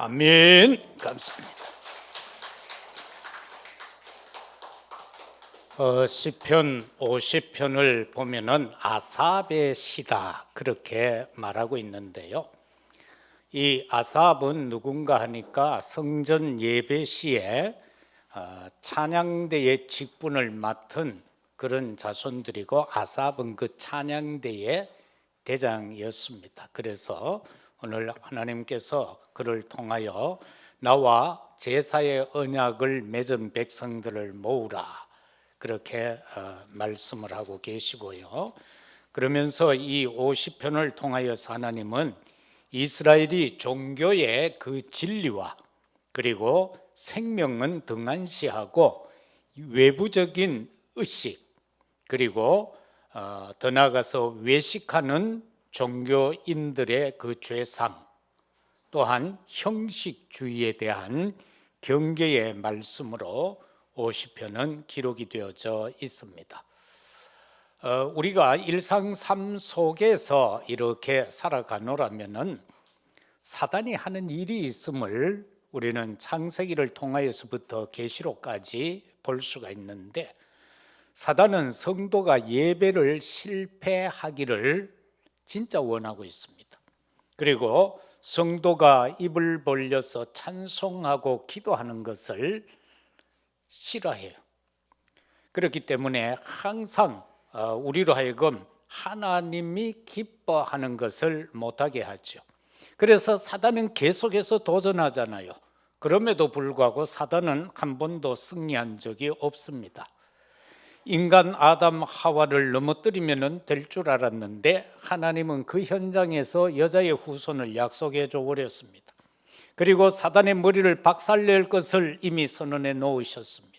아멘. 감사합니다. 시편 50편을 보면은 아삽의 시다 그렇게 말하고 있는데요. 이 아삽은 누군가 하니까 성전 예배 시에 찬양대의 직분을 맡은 그런 자손들이고, 아삽은 그 찬양대의 대장이었습니다. 그래서 오늘 하나님께서 그를 통하여 나와 제사의 언약을 맺은 백성들을 모으라 그렇게 말씀을 하고 계시고요. 그러면서 이 50편을 통하여서 하나님은 이스라엘이 종교의 그 진리와 그리고 생명은 등한시하고 외부적인 의식, 그리고 더 나아가서 외식하는 종교인들의 그 죄상, 또한 형식주의에 대한 경계의 말씀으로 50편은 기록이 되어져 있습니다. 우리가 일상 삶 속에서 이렇게 살아가노라면은 사단이 하는 일이 있음을 우리는 창세기를 통하여서부터 계시록까지 볼 수가 있는데, 사단은 성도가 예배를 실패하기를 진짜 원하고 있습니다. 그리고 성도가 입을 벌려서 찬송하고 기도하는 것을 싫어해요. 그렇기 때문에 항상 우리로 하여금 하나님이 기뻐하는 것을 못하게 하죠. 그래서 사단은 계속해서 도전하잖아요. 그럼에도 불구하고 사단은 한 번도 승리한 적이 없습니다. 인간 아담 하와를 넘어뜨리면 될 줄 알았는데 하나님은 그 현장에서 여자의 후손을 약속해 줘 버렸습니다. 그리고 사단의 머리를 박살낼 것을 이미 선언해 놓으셨습니다.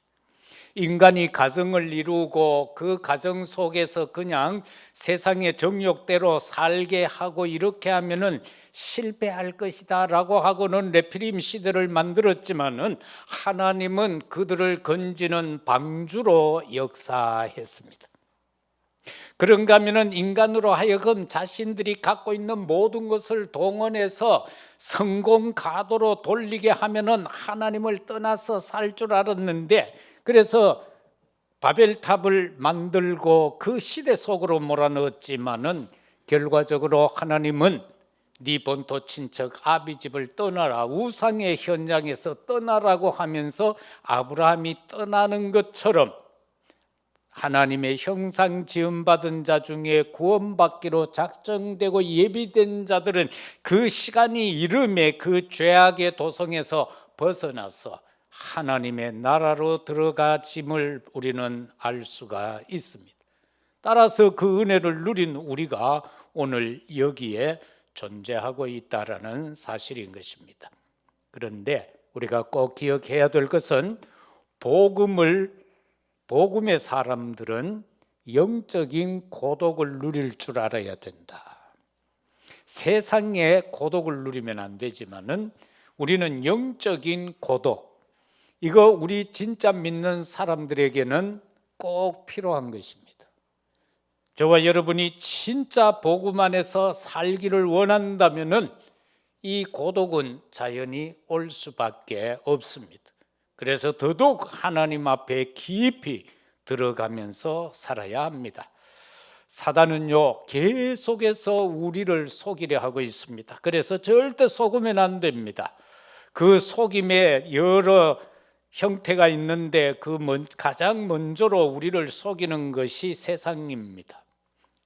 인간이 가정을 이루고 그 가정 속에서 그냥 세상의 정욕대로 살게 하고 이렇게 하면은 실패할 것이다 라고 하고는 네피림 시대를 만들었지만은 하나님은 그들을 건지는 방주로 역사했습니다. 그런가 하면은 인간으로 하여금 자신들이 갖고 있는 모든 것을 동원해서 성공 가도로 돌리게 하면은 하나님을 떠나서 살 줄 알았는데, 그래서 바벨탑을 만들고 그 시대 속으로 몰아넣었지만은 결과적으로 하나님은 네 본토 친척 아비 집을 떠나라, 우상의 현장에서 떠나라고 하면서 아브라함이 떠나는 것처럼 하나님의 형상 지음받은 자 중에 구원받기로 작정되고 예비된 자들은 그 시간이 이름에 그 죄악의 도성에서 벗어나서 하나님의 나라로 들어가짐을 우리는 알 수가 있습니다. 따라서 그 은혜를 누린 우리가 오늘 여기에 존재하고 있다라는 사실인 것입니다. 그런데 우리가 꼭 기억해야 될 것은 복음의 사람들은 영적인 고독을 누릴 줄 알아야 된다. 세상의 고독을 누리면 안 되지만은 우리는 영적인 고독, 이거 우리 진짜 믿는 사람들에게는 꼭 필요한 것입니다. 저와 여러분이 진짜 복음 안에서 살기를 원한다면은 이 고독은 자연히 올 수밖에 없습니다. 그래서 더더욱 하나님 앞에 깊이 들어가면서 살아야 합니다. 사단은요, 계속해서 우리를 속이려 하고 있습니다. 그래서 절대 속으면 안 됩니다. 그 속임에 여러 형태가 있는데 가장 먼저로 우리를 속이는 것이 세상입니다.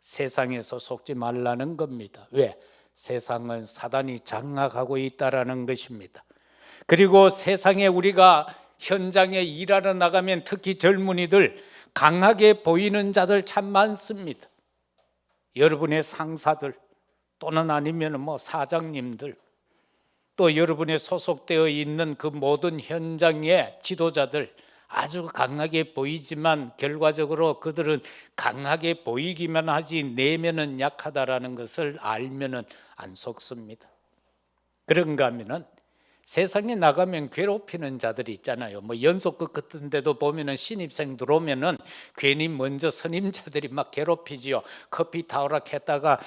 세상에서 속지 말라는 겁니다. 왜? 세상은 사단이 장악하고 있다라는 것입니다. 그리고 세상에 우리가 현장에 일하러 나가면 특히 젊은이들 강하게 보이는 자들 참 많습니다. 여러분의 상사들 또는 아니면 사장님들, 또 여러분의 소속되어 있는 그 모든 현장의 지도자들 아주 강하게 보이지만 결과적으로 그들은 강하게 보이기만 하지 내면은 약하다라는 것을 알면은 안 속습니다. 그런가 하면은 세상에 나가면 괴롭히는 자들이 있잖아요. 뭐 연속극 같은 데도 보면은 신입생 들어오면은 괜히 먼저 선임자들이 막 괴롭히지요. 커피 타오라 했다가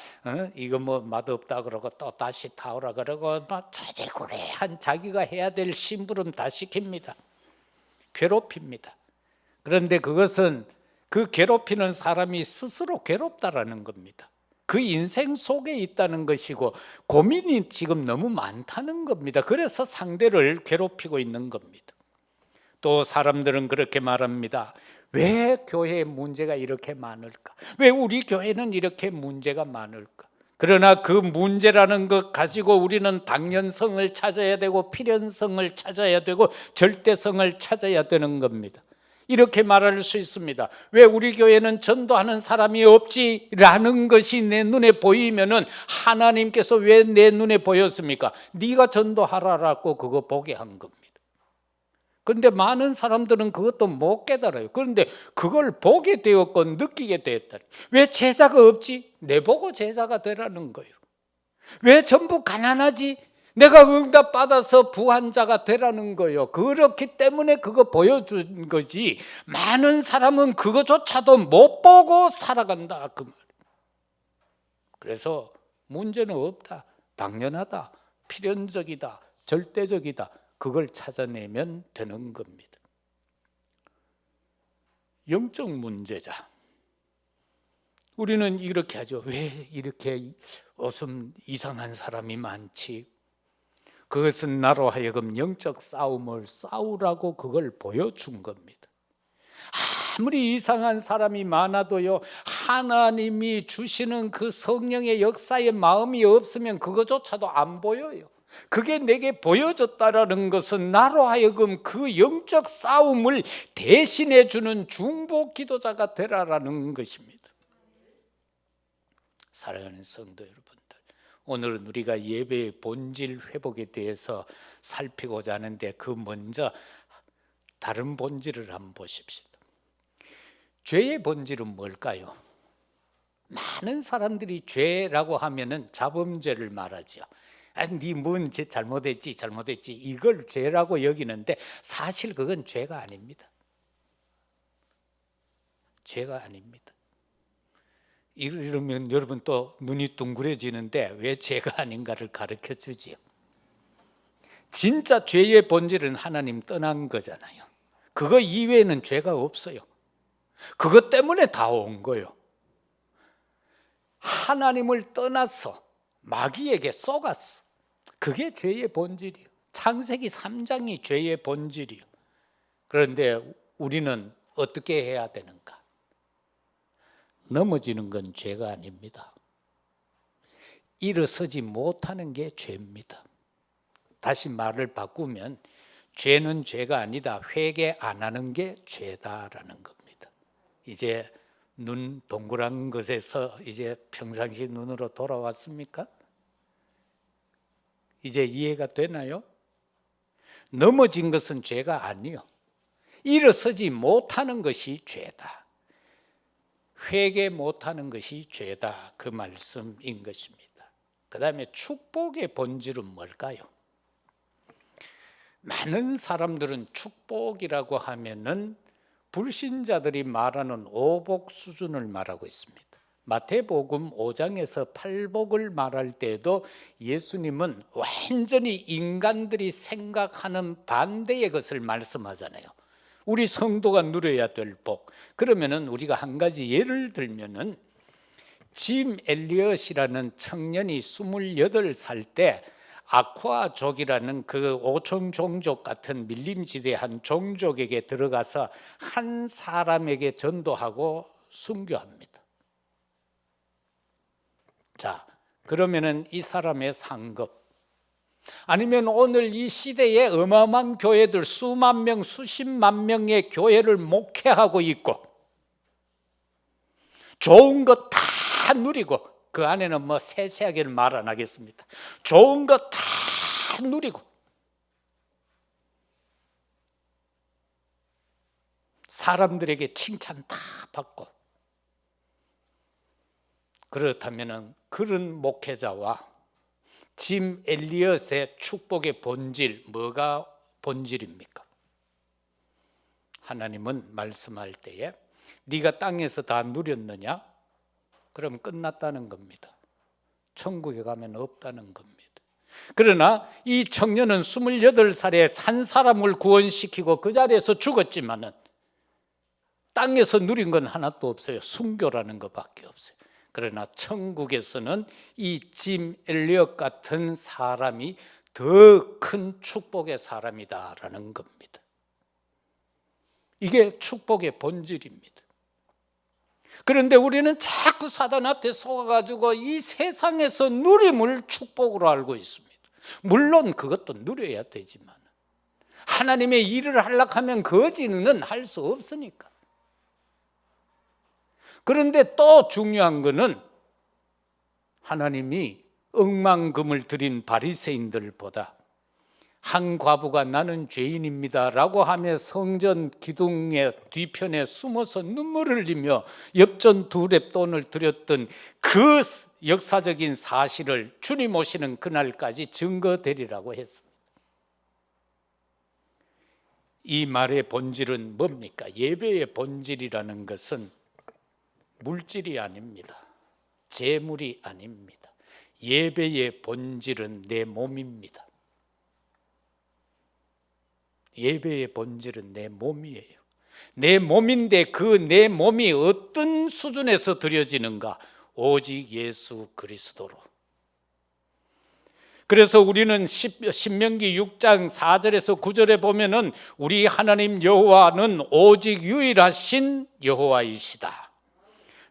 이거 뭐 맛없다 그러고 또 다시 타오라 그러고 막 자제구레한 자기가 해야 될 심부름 다 시킵니다. 괴롭힙니다. 그런데 그것은 그 괴롭히는 사람이 스스로 괴롭다라는 겁니다. 그 인생 속에 있다는 것이고 고민이 지금 너무 많다는 겁니다. 그래서 상대를 괴롭히고 있는 겁니다. 또 사람들은 그렇게 말합니다. 왜 교회에 문제가 이렇게 많을까? 왜 우리 교회는 이렇게 문제가 많을까? 그러나 그 문제라는 것 가지고 우리는 당연성을 찾아야 되고 필연성을 찾아야 되고 절대성을 찾아야 되는 겁니다. 이렇게 말할 수 있습니다. 왜 우리 교회는 전도하는 사람이 없지라는 것이 내 눈에 보이면은 하나님께서 왜 내 눈에 보였습니까? 네가 전도하라라고 그거 보게 한 겁니다. 그런데 많은 사람들은 그것도 못 깨달아요. 그런데 그걸 보게 되었고 느끼게 되었다. 왜 제자가 없지? 내보고 제자가 되라는 거예요. 왜 전부 가난하지? 내가 응답받아서 부한 자가 되라는 거예요. 그렇기 때문에 그거 보여준 거지. 많은 사람은 그거조차도 못 보고 살아간다 그 말. 그래서 문제는 없다. 당연하다. 필연적이다. 절대적이다. 그걸 찾아내면 되는 겁니다. 영적 문제자. 우리는 이렇게 하죠. 왜 이렇게 이상한 사람이 많지? 그것은 나로 하여금 영적 싸움을 싸우라고 그걸 보여준 겁니다. 아무리 이상한 사람이 많아도요, 하나님이 주시는 그 성령의 역사에 마음이 없으면 그거조차도 안 보여요. 그게 내게 보여졌다라는 것은 나로 하여금 그 영적 싸움을 대신해 주는 중보 기도자가 되라라는 것입니다. 사랑하는 성도 여러분, 오늘은 우리가 예배의 본질 회복에 대해서 살피고자 하는데 그 먼저 다른 본질을 한번 보십시오. 죄의 본질은 뭘까요? 많은 사람들이 죄라고 하면은 자범죄를 말하죠. 네 뭔 잘못했지 이걸 죄라고 여기는데 사실 그건 죄가 아닙니다. 죄가 아닙니다. 이러면 여러분 또 눈이 둥그레지는데 왜 죄가 아닌가를 가르쳐 주지요. 진짜 죄의 본질은 하나님 떠난 거잖아요. 그거 이외에는 죄가 없어요. 그것 때문에 다 온 거예요. 하나님을 떠나서 마귀에게 속았어. 그게 죄의 본질이에요. 창세기 3장이 죄의 본질이에요. 그런데 우리는 어떻게 해야 되는가? 넘어지는 건 죄가 아닙니다. 일어서지 못하는 게 죄입니다. 다시 말을 바꾸면 죄는 죄가 아니다. 회개 안 하는 게 죄다라는 겁니다. 이제 눈 동그란 것에서 이제 평상시 눈으로 돌아왔습니까? 이제 이해가 되나요? 넘어진 것은 죄가 아니요. 일어서지 못하는 것이 죄다. 회개 못하는 것이 죄다. 그 말씀인 것입니다. 그 다음에 축복의 본질은 뭘까요? 많은 사람들은 축복이라고 하면은 불신자들이 말하는 오복 수준을 말하고 있습니다. 마태복음 5장에서 팔복을 말할 때도 예수님은 완전히 인간들이 생각하는 반대의 것을 말씀하잖아요. 우리 성도가 누려야 될 복. 그러면은 우리가 한 가지 예를 들면은 짐 엘리엇이라는 청년이 28살 때 아쿠아족이라는 그 오청 종족 같은 밀림지대한 종족에게 들어가서 한 사람에게 전도하고 순교합니다. 자, 그러면은 이 사람의 상급, 아니면 오늘 이 시대에 어마어마한 교회들 수만 명, 수십만 명의 교회를 목회하고 있고 좋은 거 다 누리고, 그 안에는 뭐 세세하게는 말 안 하겠습니다. 좋은 거 다 누리고 사람들에게 칭찬 다 받고, 그렇다면 그런 목회자와 짐 엘리엇의 축복의 본질, 뭐가 본질입니까? 하나님은 말씀할 때에 네가 땅에서 다 누렸느냐? 그럼 끝났다는 겁니다. 천국에 가면 없다는 겁니다. 그러나 이 청년은 28살에 한 사람을 구원시키고 그 자리에서 죽었지만은 땅에서 누린 건 하나도 없어요. 순교라는 것밖에 없어요. 그러나 천국에서는 이 짐 엘리엇 같은 사람이 더 큰 축복의 사람이다라는 겁니다. 이게 축복의 본질입니다. 그런데 우리는 자꾸 사단한테 속아가지고 이 세상에서 누림을 축복으로 알고 있습니다. 물론 그것도 누려야 되지만 하나님의 일을 하려고 하면 거지는 할 수 없으니까. 그런데 또 중요한 것은 하나님이 억만금을 드린 바리새인들보다 한 과부가 나는 죄인입니다 라고 하며 성전 기둥의 뒤편에 숨어서 눈물을 흘리며 엽전 2렙돈을 드렸던 그 역사적인 사실을 주님 오시는 그날까지 증거되리라고 했습니다. 이 말의 본질은 뭡니까? 예배의 본질이라는 것은 물질이 아닙니다. 재물이 아닙니다. 예배의 본질은 내 몸입니다. 예배의 본질은 내 몸이에요. 내 몸인데 그 내 몸이 어떤 수준에서 드려지는가? 오직 예수 그리스도로. 그래서 우리는 신명기 6장 4절에서 9절에 보면은 우리 하나님 여호와는 오직 유일하신 여호와이시다.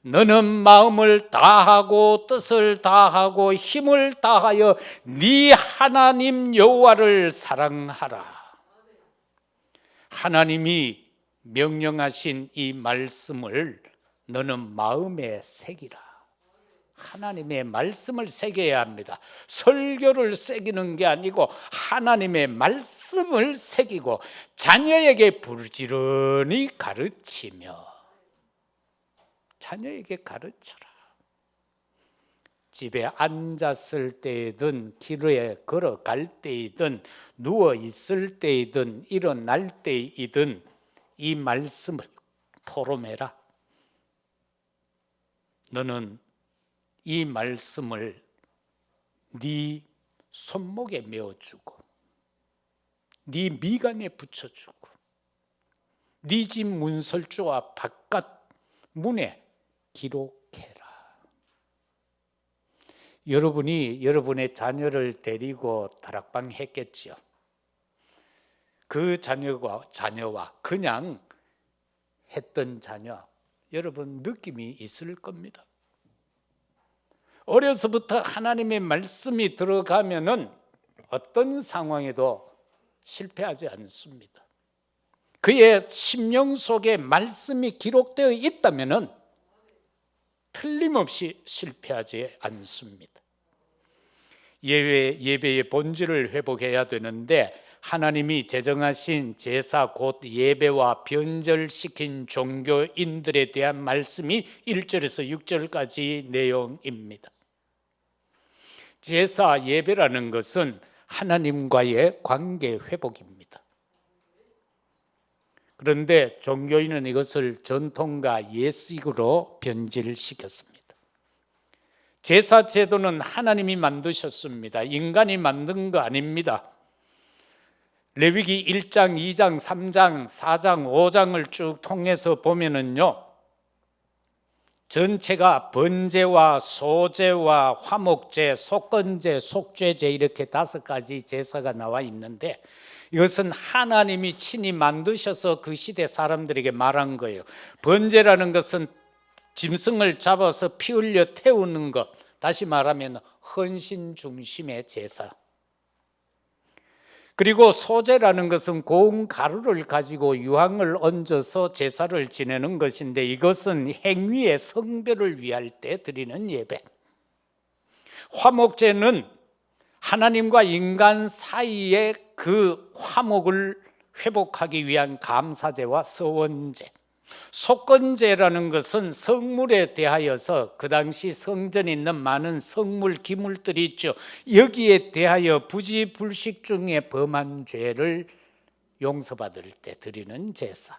너는 마음을 다하고 뜻을 다하고 힘을 다하여 네 하나님 여호와를 사랑하라. 하나님이 명령하신 이 말씀을 너는 마음에 새기라. 하나님의 말씀을 새겨야 합니다. 설교를 새기는 게 아니고 하나님의 말씀을 새기고 자녀에게 부지런히 가르치며 자녀에게 가르쳐라. 집에 앉았을 때이든 길에 걸어갈 때이든 누워 있을 때이든 일어날 때이든 이 말씀을 포럼해라. 너는 이 말씀을 네 손목에 메어주고 네 미간에 붙여주고 네 집 문설주와 바깥 문에 기록해라. 여러분이 여러분의 자녀를 데리고 다락방 했겠지요. 그 자녀와 그냥 했던 자녀, 여러분 느낌이 있을 겁니다. 어려서부터 하나님의 말씀이 들어가면은 어떤 상황에도 실패하지 않습니다. 그의 심령 속에 말씀이 기록되어 있다면은 틀림없이 실패하지 않습니다. 예배의 본질을 회복해야 되는데 하나님이 제정하신 제사 곧 예배와 변절시킨 종교인들에 대한 말씀이 1절에서 6절까지 내용입니다. 제사 예배라는 것은 하나님과의 관계 회복입니다. 그런데 종교인은 이것을 전통과 예식으로 변질시켰습니다. 제사 제도는 하나님이 만드셨습니다. 인간이 만든 거 아닙니다. 레위기 1장, 2장, 3장, 4장, 5장을 쭉 통해서 보면은요, 전체가 번제와 소제와 화목제, 속건제, 속죄제 이렇게 5가지 제사가 나와 있는데 이것은 하나님이 친히 만드셔서 그 시대 사람들에게 말한 거예요. 번제라는 것은 짐승을 잡아서 피 흘려 태우는 것, 다시 말하면 헌신 중심의 제사. 그리고 소제라는 것은 고운 가루를 가지고 유황을 얹어서 제사를 지내는 것인데 이것은 행위의 성별을 위할 때 드리는 예배. 화목제는 하나님과 인간 사이의 그 화목을 회복하기 위한 감사제와 서원제. 속건제라는 것은 성물에 대하여서 그 당시 성전에 있는 많은 성물, 기물들이 있죠. 여기에 대하여 부지불식 중에 범한 죄를 용서받을 때 드리는 제사.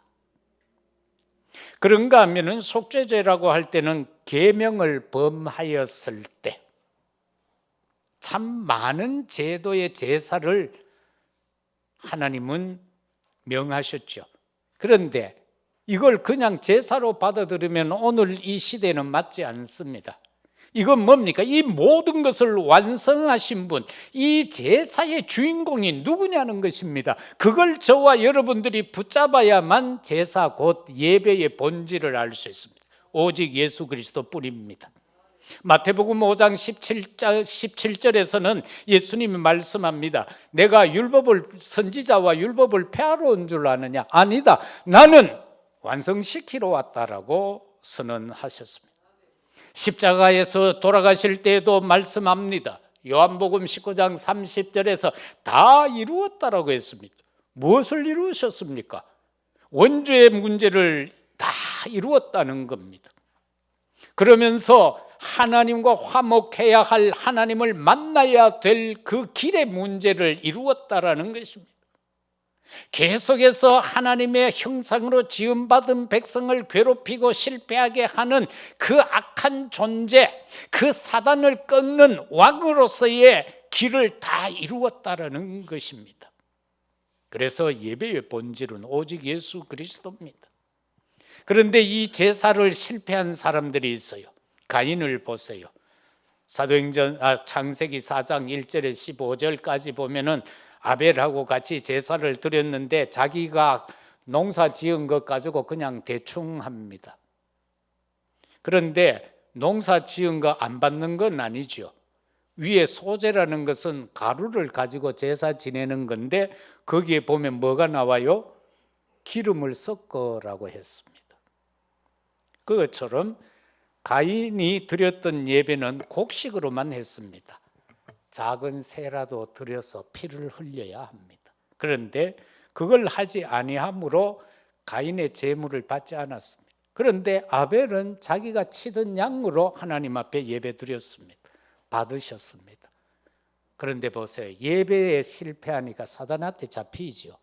그런가 하면은 속죄제라고 할 때는 계명을 범하였을 때 참 많은 제도의 제사를 하나님은 명하셨죠. 그런데 이걸 그냥 제사로 받아들이면 오늘 이 시대는 맞지 않습니다. 이건 뭡니까? 이 모든 것을 완성하신 분, 이 제사의 주인공이 누구냐는 것입니다. 그걸 저와 여러분들이 붙잡아야만 제사 곧 예배의 본질을 알 수 있습니다. 오직 예수 그리스도뿐입니다. 마태복음 5장 17절에서는 예수님이 말씀합니다. 내가 선지자와 율법을 폐하러 온 줄 아느냐? 아니다. 나는 완성시키러 왔다라고 선언하셨습니다. 십자가에서 돌아가실 때에도 말씀합니다. 요한복음 19장 30절에서 다 이루었다라고 했습니다. 무엇을 이루셨습니까? 원죄의 문제를 다 이루었다는 겁니다. 그러면서 하나님과 화목해야 할, 하나님을 만나야 될 그 길의 문제를 이루었다라는 것입니다. 계속해서 하나님의 형상으로 지음받은 백성을 괴롭히고 실패하게 하는 그 악한 존재, 그 사단을 끊는 왕으로서의 길을 다 이루었다라는 것입니다. 그래서 예배의 본질은 오직 예수 그리스도입니다. 그런데 이 제사를 실패한 사람들이 있어요. 가인을 보세요. 창세기 4장 1절에 15절까지 보면은 아벨하고 같이 제사를 드렸는데 자기가 농사 지은 것 가지고 그냥 대충 합니다. 그런데 농사 지은 거 안 받는 건 아니죠. 위에 소제라는 것은 가루를 가지고 제사 지내는 건데 거기에 보면 뭐가 나와요? 기름을 섞어라고 했습니다. 그것처럼 가인이 드렸던 예배는 곡식으로만 했습니다. 작은 새라도 드려서 피를 흘려야 합니다. 그런데 그걸 하지 아니함으로 가인의 제물을 받지 않았습니다. 그런데 아벨은 자기가 치던 양으로 하나님 앞에 예배 드렸습니다. 받으셨습니다. 그런데 보세요. 예배에 실패하니까 사단한테 잡히죠.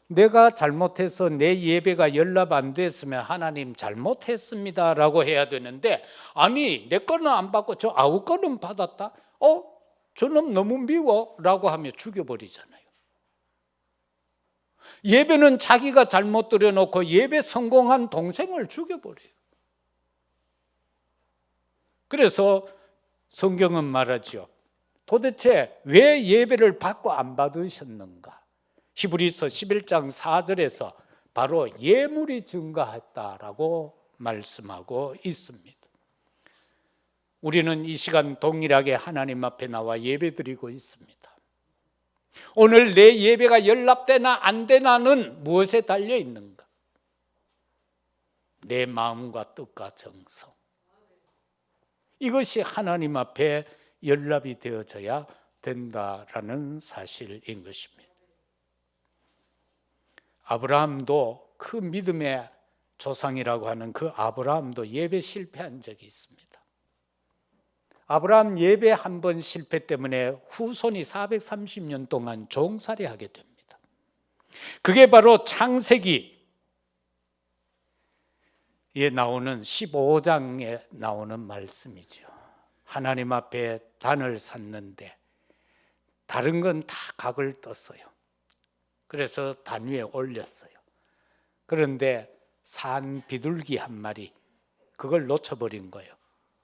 내가 잘못해서 내 예배가 연락 안 됐으면 하나님 잘못했습니다 라고 해야 되는데, 아니 내 거는 안 받고 저 아우 거는 받았다? 저놈 너무 미워 라고 하며 죽여버리잖아요. 예배는 자기가 잘못 드려놓고 예배 성공한 동생을 죽여버려요. 그래서 성경은 말하죠. 도대체 왜 예배를 받고 안 받으셨는가? 히브리서 11장 4절에서 바로 예물이 증가했다라고 말씀하고 있습니다. 우리는 이 시간 동일하게 하나님 앞에 나와 예배드리고 있습니다. 오늘 내 예배가 연락되나 안 되나는 무엇에 달려 있는가? 내 마음과 뜻과 정성. 이것이 하나님 앞에 연락이 되어져야 된다라는 사실인 것입니다. 아브라함도 그 믿음의 조상이라고 하는 그 아브라함도 예배 실패한 적이 있습니다. 아브라함 예배 한 번 실패 때문에 후손이 430년 동안 종살이하게 됩니다. 그게 바로 창세기에 나오는 15장에 나오는 말씀이죠. 하나님 앞에 단을 샀는데 다른 건 다 각을 떴어요. 그래서 단 위에 올렸어요. 그런데 산 비둘기 한 마리, 그걸 놓쳐버린 거예요.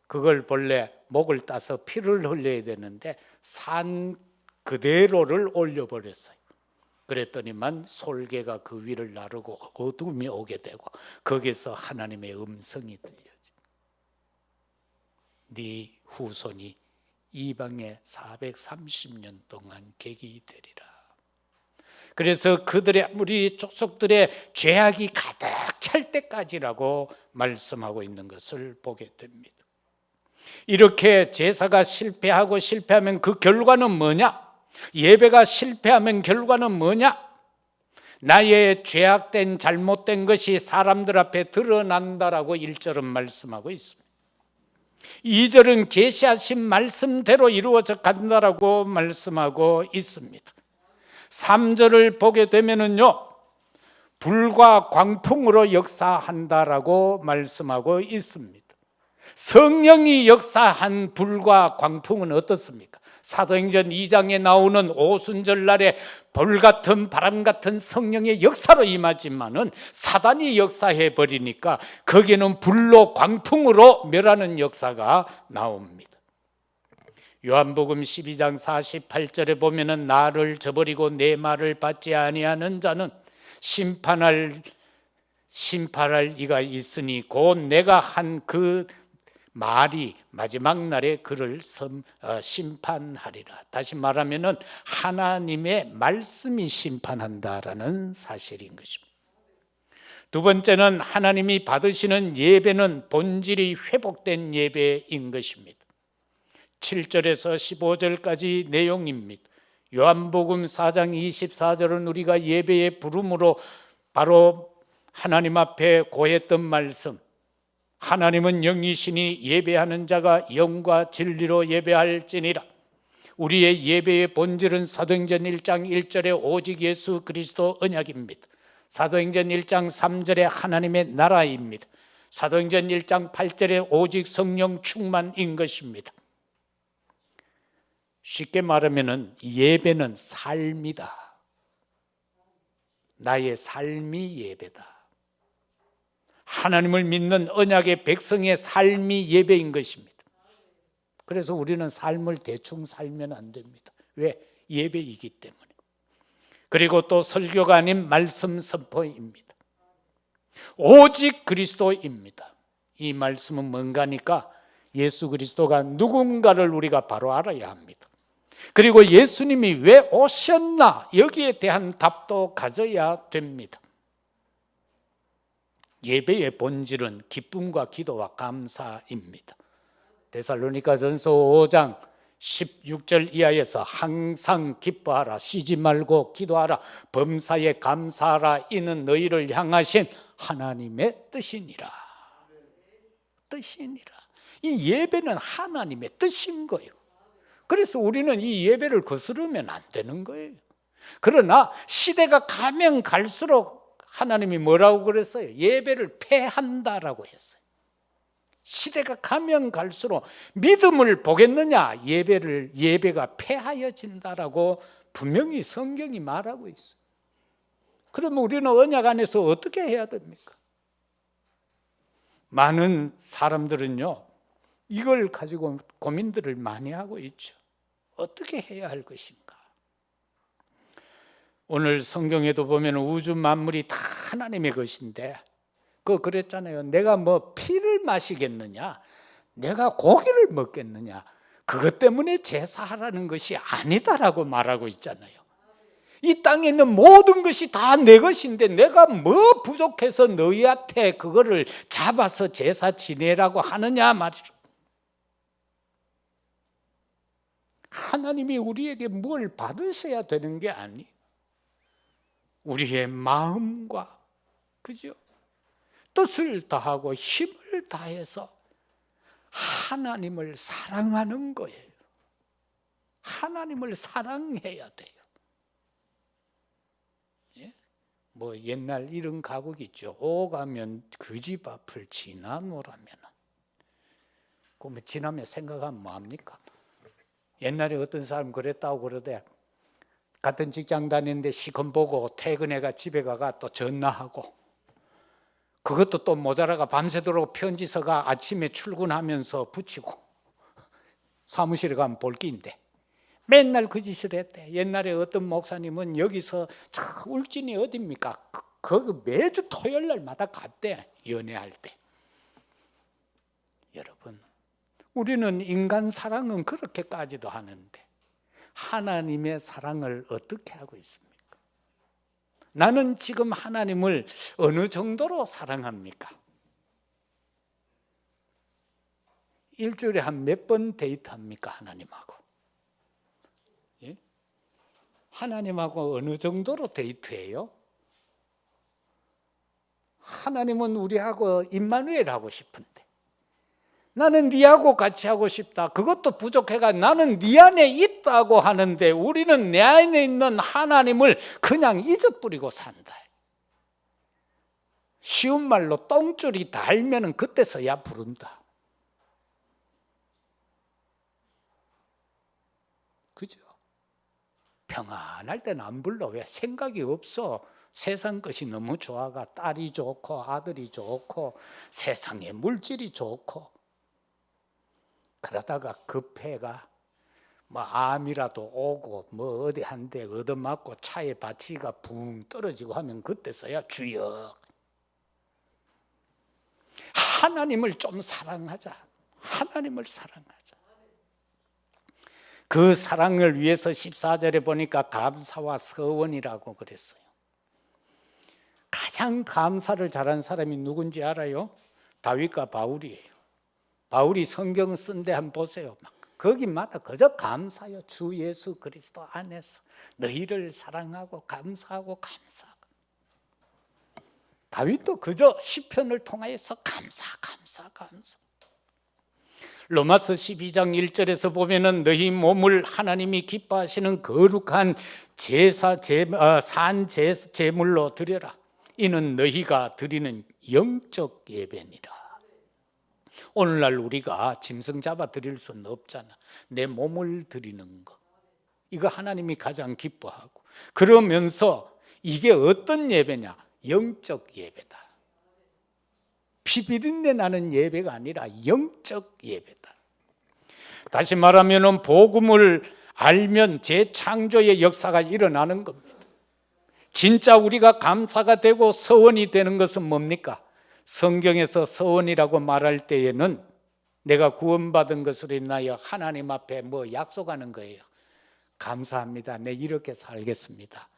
그걸 본래 목을 따서 피를 흘려야 되는데 산 그대로를 올려버렸어요. 그랬더니만 솔개가 그 위를 나르고 어둠이 오게 되고 거기서 하나님의 음성이 들려져. 네 후손이 이방에 430년 동안 객이 되리라. 그래서 그들의 우리 족속들의 죄악이 가득 찰 때까지라고 말씀하고 있는 것을 보게 됩니다. 이렇게 제사가 실패하면 그 결과는 뭐냐? 예배가 실패하면 결과는 뭐냐? 나의 죄악된 잘못된 것이 사람들 앞에 드러난다라고 1절은 말씀하고 있습니다. 2절은 계시하신 말씀대로 이루어져 간다라고 말씀하고 있습니다. 3절을 보게 되면은요, 불과 광풍으로 역사한다라고 말씀하고 있습니다. 성령이 역사한 불과 광풍은 어떻습니까? 사도행전 2장에 나오는 오순절날에 불같은 바람 같은 성령의 역사로 임하지만은 사단이 역사해 버리니까 거기에는 불로 광풍으로 멸하는 역사가 나옵니다. 요한복음 12장 48절에 보면은 나를 저버리고 내 말을 받지 아니하는 자는 심판할 이가 있으니 곧 내가 한 그 말이 마지막 날에 그를 심판하리라. 다시 말하면은 하나님의 말씀이 심판한다라는 사실인 것입니다. 두 번째는 하나님이 받으시는 예배는 본질이 회복된 예배인 것입니다. 7절에서 15절까지 내용입니다. 요한복음 4장 24절은 우리가 예배의 부름으로 바로 하나님 앞에 고했던 말씀, 하나님은 영이시니 예배하는 자가 영과 진리로 예배할지니라. 우리의 예배의 본질은 사도행전 1장 1절에 오직 예수 그리스도 언약입니다. 사도행전 1장 3절에 하나님의 나라입니다. 사도행전 1장 8절에 오직 성령 충만인 것입니다. 쉽게 말하면 예배는 삶이다. 나의 삶이 예배다. 하나님을 믿는 언약의 백성의 삶이 예배인 것입니다. 그래서 우리는 삶을 대충 살면 안 됩니다. 왜? 예배이기 때문에. 그리고 또 설교가 아닌 말씀 선포입니다. 오직 그리스도입니다. 이 말씀은 뭔가니까 예수 그리스도가 누군가를 우리가 바로 알아야 합니다. 그리고 예수님이 왜 오셨나, 여기에 대한 답도 가져야 됩니다. 예배의 본질은 기쁨과 기도와 감사입니다. 데살로니가전서 5장 16절 이하에서 항상 기뻐하라, 쉬지 말고 기도하라, 범사에 감사하라, 이는 너희를 향하신 하나님의 뜻이니라. 뜻이니라. 이 예배는 하나님의 뜻인 거예요. 그래서 우리는 이 예배를 거스르면 안 되는 거예요. 그러나 시대가 가면 갈수록 하나님이 뭐라고 그랬어요? 예배를 폐한다라고 했어요. 시대가 가면 갈수록 믿음을 보겠느냐? 예배가 폐하여진다라고 분명히 성경이 말하고 있어요. 그러면 우리는 언약 안에서 어떻게 해야 됩니까? 많은 사람들은요, 이걸 가지고 고민들을 많이 하고 있죠. 어떻게 해야 할 것인가? 오늘 성경에도 보면 우주 만물이 다 하나님의 것인데, 그랬잖아요. 내가 뭐 피를 마시겠느냐, 내가 고기를 먹겠느냐, 그것 때문에 제사하라는 것이 아니다라고 말하고 있잖아요. 이 땅에 있는 모든 것이 다 내 것인데 내가 뭐 부족해서 너희한테 그거를 잡아서 제사 지내라고 하느냐 말이죠. 하나님이 우리에게 뭘 받으셔야 되는 게 아니에요. 우리의 마음과, 그죠? 뜻을 다하고 힘을 다해서 하나님을 사랑하는 거예요. 하나님을 사랑해야 돼요. 예? 뭐 옛날 이런 가곡 있죠. 오가면 그 집 앞을 지나노라면, 그러면 지나면 생각하면 뭐합니까? 옛날에 어떤 사람 그랬다고 그러대. 같은 직장 다니는데 시험 보고 퇴근해가 집에 가가 또 전화하고, 그것도 또 모자라가 밤새도록 편지 써가 아침에 출근하면서 붙이고, 사무실에 가면 볼 게인데 맨날 그 짓을 했대. 옛날에 어떤 목사님은 여기서 저 울진이 어딥니까? 그 매주 토요일 날마다 갔대, 연애할 때. 여러분, 우리는 인간 사랑은 그렇게까지도 하는데 하나님의 사랑을 어떻게 하고 있습니까? 나는 지금 하나님을 어느 정도로 사랑합니까? 일주일에 한 몇 번 데이트합니까? 하나님하고. 예? 하나님하고 어느 정도로 데이트해요? 하나님은 우리하고 임마누엘 하고 싶은데 나는 네하고 같이 하고 싶다. 그것도 부족해가 나는 네 안에 있다고 하는데 우리는 내 안에 있는 하나님을 그냥 잊어버리고 산다. 쉬운 말로 똥줄이 닳으면 그때서야 부른다. 그죠? 평안할 때는 안 불러. 왜? 생각이 없어. 세상 것이 너무 좋아가 딸이 좋고 아들이 좋고 세상에 물질이 좋고 그러다가 급해가 뭐 암이라도 오고 뭐 어디 한 대 얻어맞고 차에 바치가 붕 떨어지고 하면 그때서야 주여 하나님을 좀 사랑하자. 하나님을 사랑하자. 그 사랑을 위해서 14절에 보니까 감사와 서원이라고 그랬어요. 가장 감사를 잘한 사람이 누군지 알아요? 다윗과 바울이에요. 바울이 성경 쓴 데 한번 보세요. 거기마다 그저 감사요. 주 예수 그리스도 안에서 너희를 사랑하고 감사하고 감사하고. 다윗도 그저 시편을 통하여서 감사. 로마서 12장 1절에서 보면은 너희 몸을 하나님이 기뻐하시는 거룩한 산 제물로 드려라. 이는 너희가 드리는 영적 예배니라. 오늘날 우리가 짐승 잡아 드릴 수는 없잖아. 내 몸을 드리는 거. 이거 하나님이 가장 기뻐하고. 그러면서 이게 어떤 예배냐? 영적 예배다. 피비린내 나는 예배가 아니라 영적 예배다. 다시 말하면 복음을 알면 재창조의 역사가 일어나는 겁니다. 진짜 우리가 감사가 되고 서원이 되는 것은 뭡니까? 성경에서 서원이라고 말할 때에는 내가 구원받은 것으로 인하여 하나님 앞에 뭐 약속하는 거예요. 감사합니다. 내 이렇게 살겠습니다.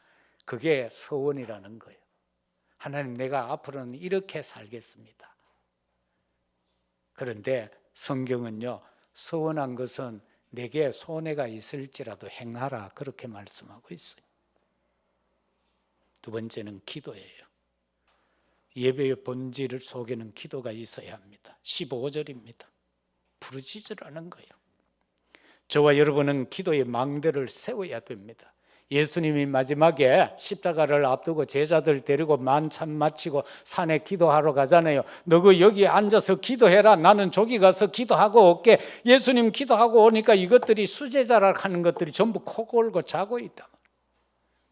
그게 서원이라는 거예요. 하나님 내가 앞으로는 이렇게 살겠습니다. 그런데 성경은요, 서원한 것은 내게 손해가 있을지라도 행하라 그렇게 말씀하고 있어요. 두 번째는 기도예요. 예배의 본질 속에는 기도가 있어야 합니다. 15절입니다. 부르짖으라는 거예요. 저와 여러분은 기도의 망대를 세워야 됩니다. 예수님이 마지막에 십자가를 앞두고 제자들 데리고 만찬 마치고 산에 기도하러 가잖아요. 너그 여기 앉아서 기도해라. 나는 저기 가서 기도하고 올게. 예수님 기도하고 오니까 이것들이 수제자라 하는 것들이 전부 코 골고 자고 있다.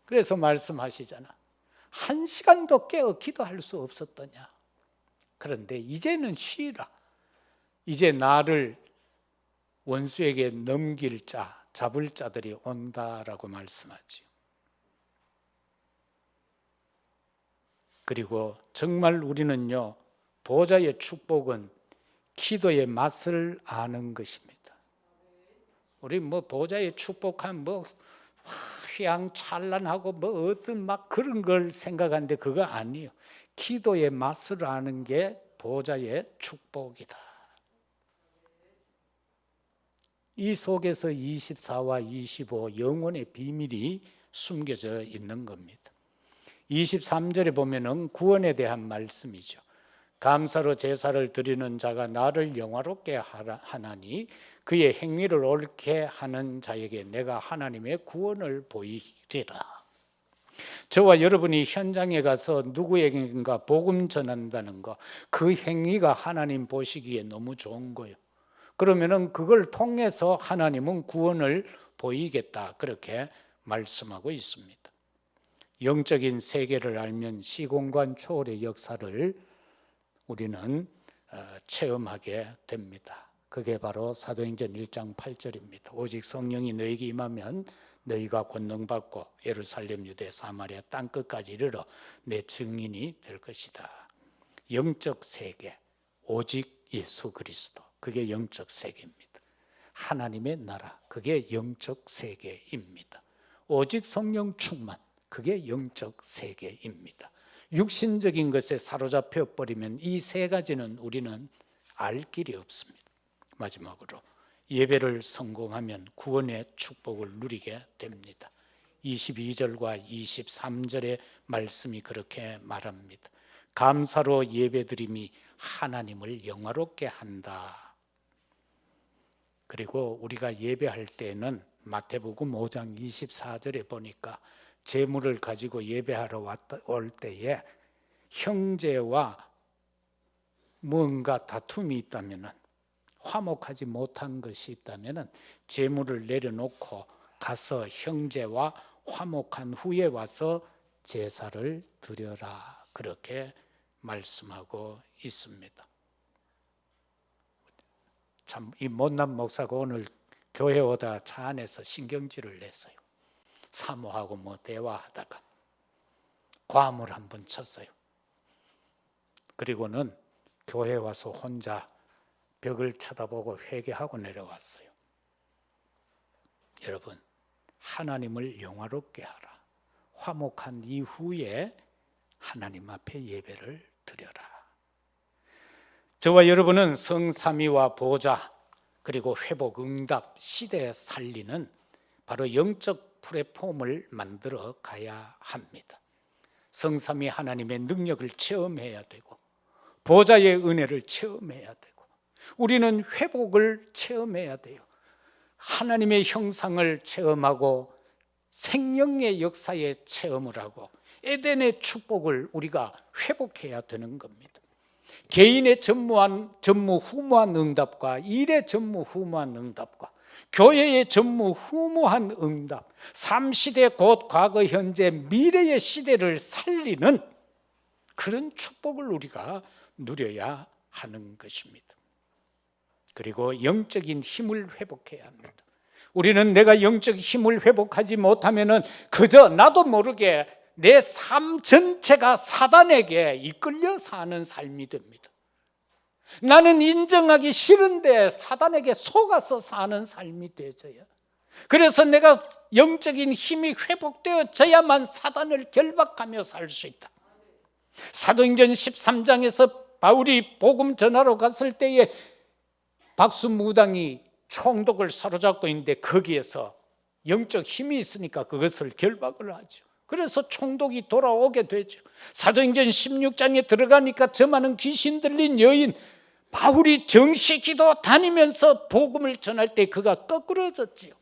그래서 말씀하시잖아. 1시간도 깨어 기도할 수 없었더냐. 그런데 이제는 쉬라. 이제 나를 원수에게 넘길 자, 잡을 자들이 온다라고 말씀하지요. 그리고 정말 우리는요, 보좌의 축복은 기도의 맛을 아는 것입니다. 우리 뭐 보좌의 축복한 뭐 휘황찬란하고 뭐 어떤 막 그런 걸 생각하는데 그거 아니에요. 기도의 맛을 아는 게 보좌의 축복이다. 이 속에서 24와 25 영혼의 비밀이 숨겨져 있는 겁니다. 23절에 보면은 구원에 대한 말씀이죠. 감사로 제사를 드리는 자가 나를 영화롭게 하나니 그의 행위를 옳게 하는 자에게 내가 하나님의 구원을 보이리라. 저와 여러분이 현장에 가서 누구에게인가 복음 전한다는 거, 그 행위가 하나님 보시기에 너무 좋은 거예요. 그러면은 그걸 통해서 하나님은 구원을 보이겠다 그렇게 말씀하고 있습니다. 영적인 세계를 알면 시공간 초월의 역사를 우리는 체험하게 됩니다. 그게 바로 사도행전 1장 8절입니다. 오직 성령이 너희에게 임하면 너희가 권능받고 예루살렘, 유대, 사마리아 땅끝까지 이르러 내 증인이 될 것이다. 영적 세계, 오직 예수 그리스도, 그게 영적 세계입니다. 하나님의 나라, 그게 영적 세계입니다. 오직 성령 충만, 그게 영적 세계입니다. 육신적인 것에 사로잡혀 버리면 이 세 가지는 우리는 알 길이 없습니다. 마지막으로 예배를 성공하면 구원의 축복을 누리게 됩니다. 22절과 23절의 말씀이 그렇게 말합니다. 감사로 예배드림이 하나님을 영화롭게 한다. 그리고 우리가 예배할 때는 마태복음 5장 24절에 보니까 재물을 가지고 예배하러 올 때에 형제와 뭔가 다툼이 있다면, 화목하지 못한 것이 있다면 재물을 내려놓고 가서 형제와 화목한 후에 와서 제사를 드려라, 그렇게 말씀하고 있습니다. 참 이 못난 목사가 오늘 교회 오다 차 안에서 신경질을 냈어요. 사모하고 뭐 대화하다가 과음을 한번 쳤어요. 그리고는 교회 와서 혼자 벽을 쳐다보고 회개하고 내려왔어요. 여러분, 하나님을 영화롭게 하라. 화목한 이후에 하나님 앞에 예배를 드려라. 저와 여러분은 성삼위와 보좌, 그리고 회복, 응답, 시대에 살리는 바로 영적 플랫폼을 만들어 가야 합니다. 성삼위 하나님의 능력을 체험해야 되고, 보좌의 은혜를 체험해야 되고, 우리는 회복을 체험해야 돼요. 하나님의 형상을 체험하고 생명의 역사에 체험을 하고 에덴의 축복을 우리가 회복해야 되는 겁니다. 개인의 전무후무한 응답과 일의 전무후무한 응답과 교회의 전무후무한 응답, 3시대 곧 과거, 현재, 미래의 시대를 살리는 그런 축복을 우리가 누려야 하는 것입니다. 그리고 영적인 힘을 회복해야 합니다. 우리는 내가 영적 힘을 회복하지 못하면 그저 나도 모르게 내 삶 전체가 사단에게 이끌려 사는 삶이 됩니다. 나는 인정하기 싫은데 사단에게 속아서 사는 삶이 되어져요. 그래서 내가 영적인 힘이 회복되어져야만 사단을 결박하며 살 수 있다. 사도행전 13장에서 바울이 복음 전하러 갔을 때에 박수무당이 총독을 사로잡고 있는데 거기에서 영적 힘이 있으니까 그것을 결박을 하죠. 그래서 총독이 돌아오게 되죠. 사도행전 16장에 들어가니까 저 많은 귀신 들린 여인, 바울이 정시기도 다니면서 복음을 전할 때 그가 거꾸러졌지요.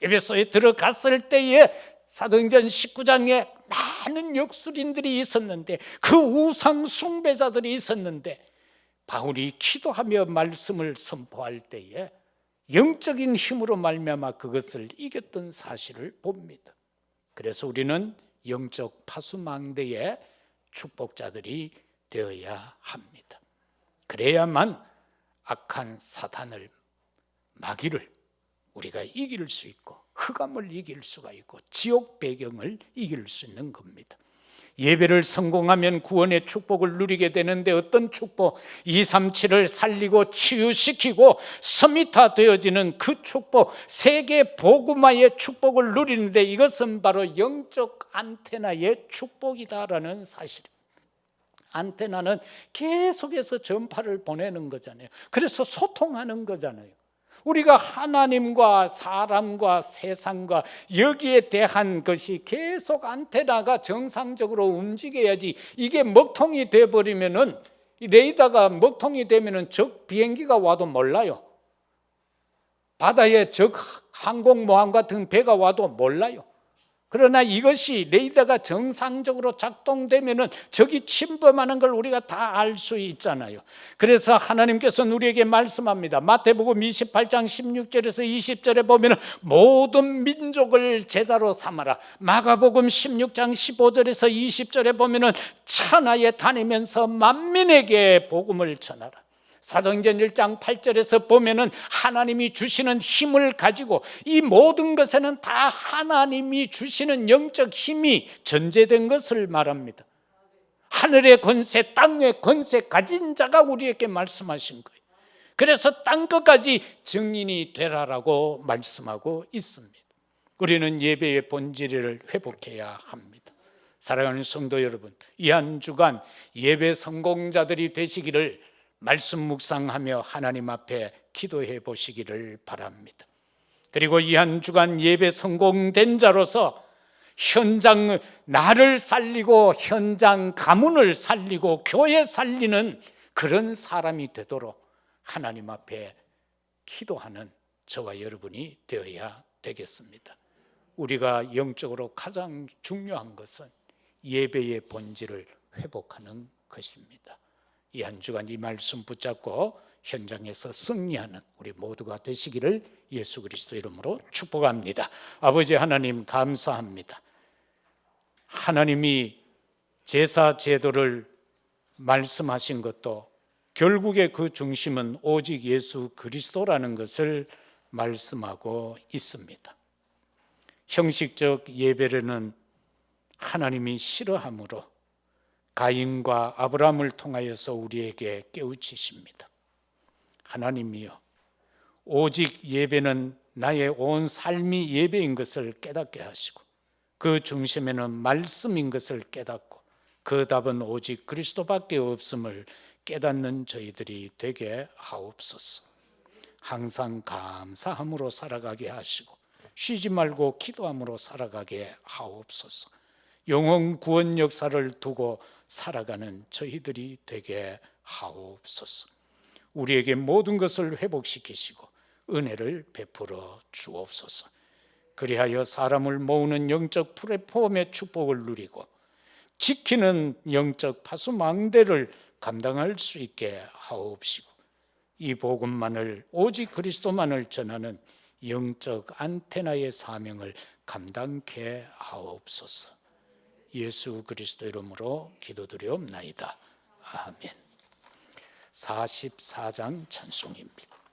에베소에 들어갔을 때에 사도행전 19장에 많은 역술인들이 있었는데, 그 우상 숭배자들이 있었는데, 바울이 기도하며 말씀을 선포할 때에 영적인 힘으로 말미암아 그것을 이겼던 사실을 봅니다. 그래서 우리는 영적 파수망대의 축복자들이 되어야 합니다. 그래야만 악한 사탄을, 마귀를 우리가 이길 수 있고, 흑암을 이길 수가 있고, 지옥 배경을 이길 수 있는 겁니다. 예배를 성공하면 구원의 축복을 누리게 되는데, 어떤 축복? 237을 살리고 치유시키고 서밋화 되어지는 그 축복, 세계 복음화의 축복을 누리는데, 이것은 바로 영적 안테나의 축복이다라는 사실. 안테나는 계속해서 전파를 보내는 거잖아요. 그래서 소통하는 거잖아요. 우리가 하나님과 사람과 세상과 여기에 대한 것이 계속 안테나가 정상적으로 움직여야지. 이게 먹통이 돼버리면은, 레이더가 먹통이 되면은 적 비행기가 와도 몰라요. 바다에 적 항공모함 같은 배가 와도 몰라요. 그러나 이것이 레이더가 정상적으로 작동되면은 적이 침범하는 걸 우리가 다 알 수 있잖아요. 그래서 하나님께서는 우리에게 말씀합니다. 마태복음 28장 16절에서 20절에 보면은 모든 민족을 제자로 삼아라. 마가복음 16장 15절에서 20절에 보면은 천하에 다니면서 만민에게 복음을 전하라. 사도행전 1장 8절에서 보면은 하나님이 주시는 힘을 가지고, 이 모든 것에는 다 하나님이 주시는 영적 힘이 전제된 것을 말합니다. 하늘의 권세, 땅의 권세 가진 자가 우리에게 말씀하신 거예요. 그래서 땅 끝까지 증인이 되라라고 말씀하고 있습니다. 우리는 예배의 본질을 회복해야 합니다. 사랑하는 성도 여러분, 이 한 주간 예배 성공자들이 되시기를 말씀 묵상하며 하나님 앞에 기도해 보시기를 바랍니다. 그리고 이 한 주간 예배 성공된 자로서 현장 나를 살리고 현장 가문을 살리고 교회 살리는 그런 사람이 되도록 하나님 앞에 기도하는 저와 여러분이 되어야 되겠습니다. 우리가 영적으로 가장 중요한 것은 예배의 본질을 회복하는 것입니다. 이 한 주간 이 말씀 붙잡고 현장에서 승리하는 우리 모두가 되시기를 예수 그리스도 이름으로 축복합니다. 아버지 하나님 감사합니다. 하나님이 제사 제도를 말씀하신 것도 결국에 그 중심은 오직 예수 그리스도라는 것을 말씀하고 있습니다. 형식적 예배는 하나님이 싫어하므로 가인과 아브라함을 통하여서 우리에게 깨우치십니다. 하나님이여, 오직 예배는 나의 온 삶이 예배인 것을 깨닫게 하시고 그 중심에는 말씀인 것을 깨닫고 그 답은 오직 그리스도밖에 없음을 깨닫는 저희들이 되게 하옵소서. 항상 감사함으로 살아가게 하시고 쉬지 말고 기도함으로 살아가게 하옵소서. 영혼 구원 역사를 두고 살아가는 저희들이 되게 하옵소서. 우리에게 모든 것을 회복시키시고 은혜를 베풀어 주옵소서. 그리하여 사람을 모으는 영적 플랫폼의 축복을 누리고 지키는 영적 파수망대를 감당할 수 있게 하옵시고 이 복음만을 오직 그리스도만을 전하는 영적 안테나의 사명을 감당케 하옵소서. 예수 그리스도 이름으로 기도드리옵나이다. 아멘. 44장 찬송입니다.